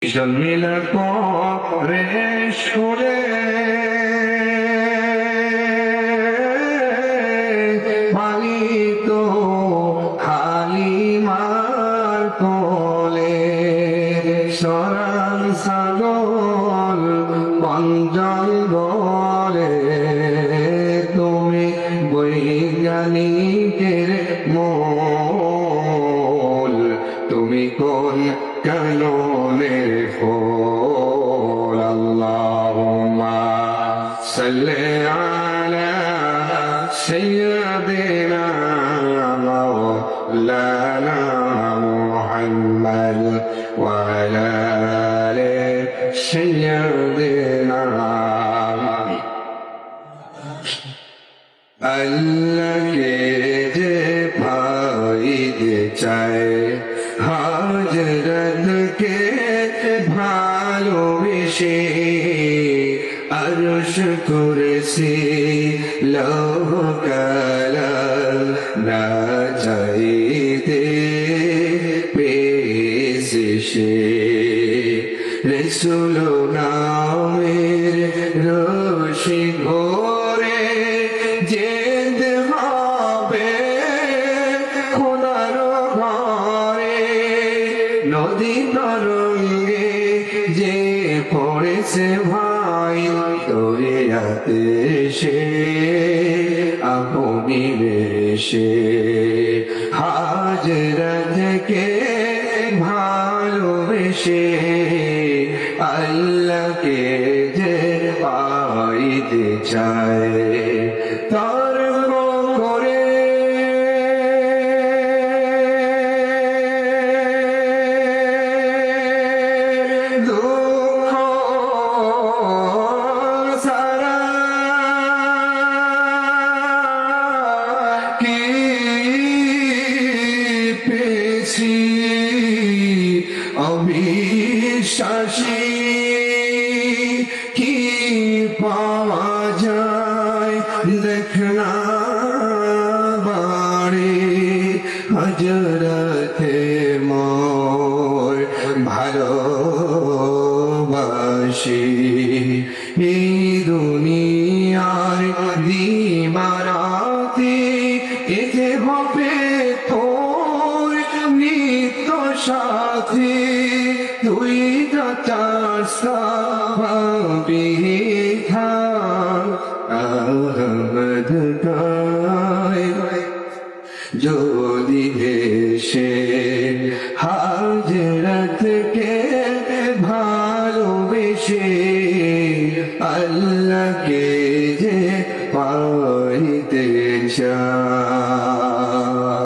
জন্মিল পরে সুরে পালিত হালিমার কোলে সরান সাগর বঞ্জঙ্গলে তুমি বৈজ্ঞানিকের মূল তুমি কোন কাননের ফুল আল্লাহুম্মা সাল্লি আলা সাইয়্যিদিনা মাওলানা মুহাম্মদ ওয়া আলা আলি সাইয়্যিদিনা আল্লাহকে যে পাইতে চায় হাজরতকে ভালোবেসে আরশ কুরসি লৌহ কলম না চাইতে পেয়েছে সে রাসূল নামের রশি ধরে যেতে হবে খোদার ঘরে নদী তরঙ্গে যে পড়েছে ভাই দরিয়াতে সে আপনি বেশে হাজরতকে ভালোবেসে আল্লাহকে যে পাইতে চায় তর্ক করে দুঃখ সারা কি পেয়েছি অবিশ্বাসী কি পাওয়া যায় দেখনা বাড়ি হযরতে মোর ভালোবাসি এই দুনিয়ার দিবারাতি এতে হবে তোর নিত্য সাথী তুই চার সাহাবী থাক আহমদ গায় যদি ভেসে হাজরতকে ভালোবেসে আল্লাহকে যে পাইতে চায়।